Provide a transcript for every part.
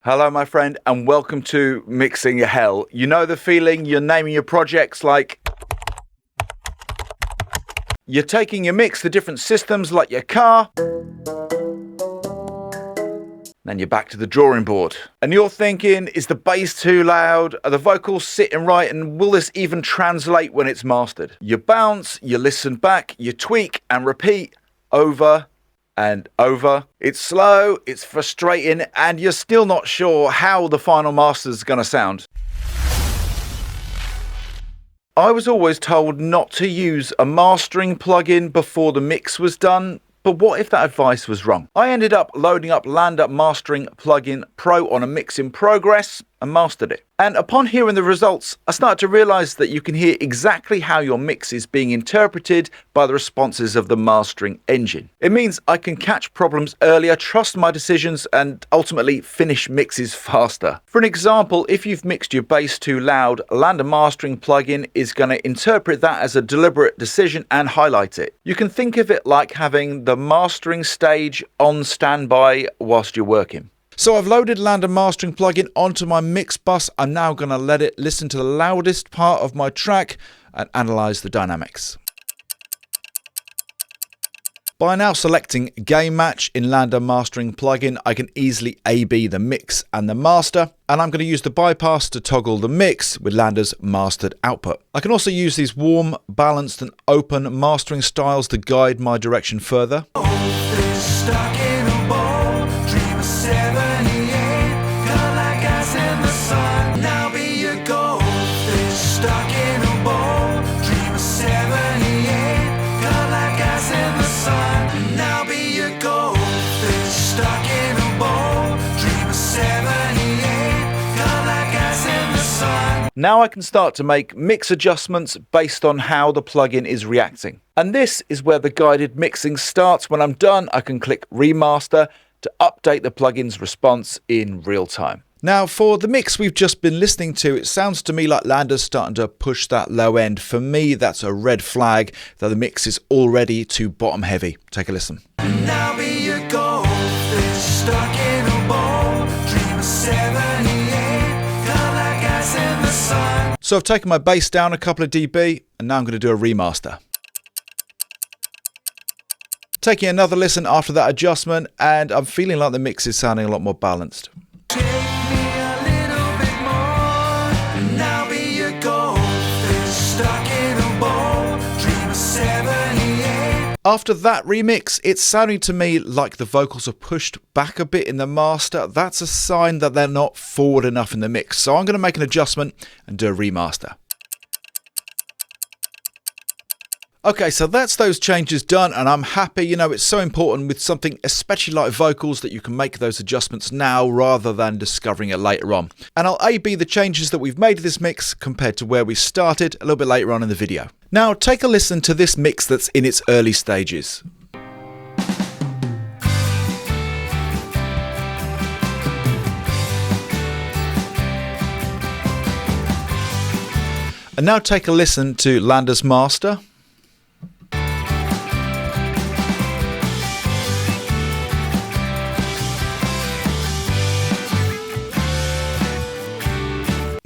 Hello, my friend, and welcome to Mixing Your Hell. You know the feeling, you're naming your projects like... You're taking your mix to different systems like your car. Then you're back to the drawing board. And you're thinking, is the bass too loud? Are the vocals sitting right? And will this even translate when it's mastered? You bounce, you listen back, you tweak and repeat over and over. It's slow, it's frustrating, and you're still not sure how the final master's gonna sound. I was always told not to use a mastering plugin before the mix was done, but what if that advice was wrong? I ended up loading up LANDR Mastering Plugin Pro on a mix in progress and mastered it. And upon hearing the results, I started to realise that you can hear exactly how your mix is being interpreted by the responses of the mastering engine. It means I can catch problems earlier, trust my decisions, and ultimately finish mixes faster. For an example, if you've mixed your bass too loud, LANDR Mastering Plugin is going to interpret that as a deliberate decision and highlight it. You can think of it like having the mastering stage on standby whilst you're working. So I've loaded LANDR Mastering Plugin onto my mix bus. I'm now going to let it listen to the loudest part of my track and analyse the dynamics. By now selecting Gain Match in LANDR Mastering Plugin, I can easily A/B the mix and the master, and I'm going to use the bypass to toggle the mix with LANDR's mastered output. I can also use these warm, balanced and open mastering styles to guide my direction further. Now I can start to make mix adjustments based on how the plugin is reacting. And this is where the guided mixing starts. When I'm done, I can click Remaster to update the plugin's response in real time. Now for the mix we've just been listening to, it sounds to me like LANDR's starting to push that low end. For me, that's a red flag that the mix is already too bottom heavy. Take a listen. Now be your goal, stuck in a bowl, dream of 78. So I've taken my bass down a couple of dB and now I'm going to do a remaster. Taking another listen after that adjustment and I'm feeling like the mix is sounding a lot more balanced. After that remix, it's sounding to me like the vocals are pushed back a bit in the master. That's a sign that they're not forward enough in the mix. So I'm going to make an adjustment and do a remaster. Okay, so that's those changes done and I'm happy. You know, it's so important with something especially like vocals that you can make those adjustments now rather than discovering it later on. And I'll A/B the changes that we've made to this mix compared to where we started a little bit later on in the video. Now take a listen to this mix that's in its early stages. And now take a listen to LANDR's master.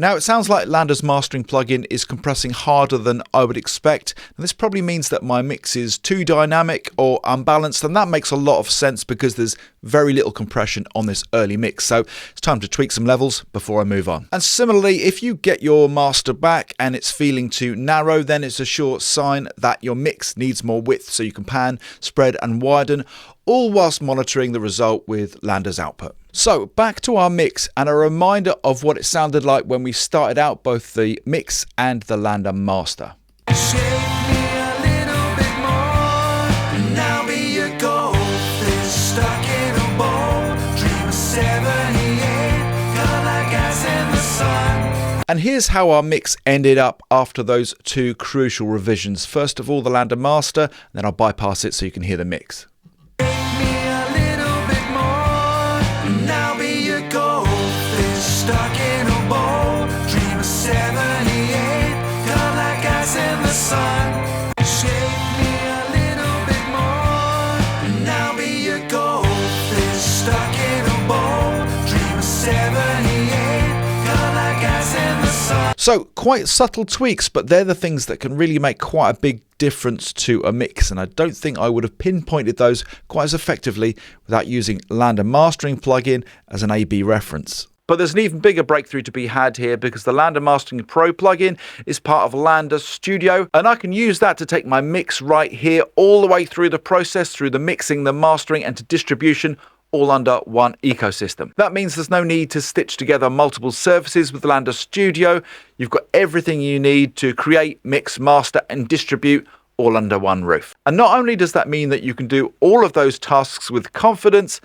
Now it sounds like LANDR's mastering plugin is compressing harder than I would expect, and this probably means that my mix is too dynamic or unbalanced, and that makes a lot of sense because there's very little compression on this early mix, so it's time to tweak some levels before I move on. And similarly, if you get your master back and it's feeling too narrow, then it's a sure sign that your mix needs more width so you can pan, spread and widen, all whilst monitoring the result with LANDR's output. So back to our mix and a reminder of what it sounded like when we started out both the mix and the LANDR master. And here's how our mix ended up after those two crucial revisions. First of all, the LANDR master, and then I'll bypass it so you can hear the mix. Stuck in a bowl, dream of 78, come like ice in the sun. Shake me a little bit more, and I'll be your goldfish. Stuck in a bowl, dream of 78. So quite subtle tweaks, but they're the things that can really make quite a big difference to a mix, and I don't think I would have pinpointed those quite as effectively without using LANDR Mastering Plugin as an A/B reference. But there's an even bigger breakthrough to be had here, because the LANDR Mastering Pro plugin is part of LANDR Studio, and I can use that to take my mix right here all the way through the process, through the mixing, the mastering and to distribution, all under one ecosystem. That means there's no need to stitch together multiple services with LANDR Studio. You've got everything you need to create, mix, master and distribute all under one roof. And not only does that mean that you can do all of those tasks with confidence,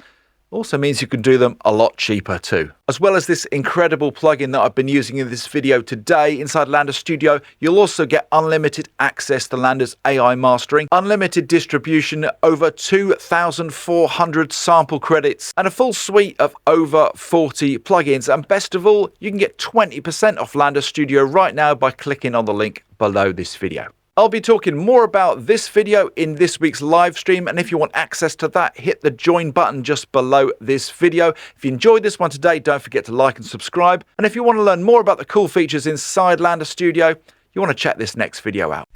also means you can do them a lot cheaper too. As well as this incredible plugin that I've been using in this video today inside LANDR Studio, you'll also get unlimited access to LANDR's AI mastering, unlimited distribution, over 2,400 sample credits, and a full suite of over 40 plugins. And best of all, you can get 20% off LANDR Studio right now by clicking on the link below this video. I'll be talking more about this video in this week's live stream, and if you want access to that, hit the join button just below this video. If you enjoyed this one today, don't forget to like and subscribe. And if you want to learn more about the cool features inside LANDR Studio, you want to check this next video out.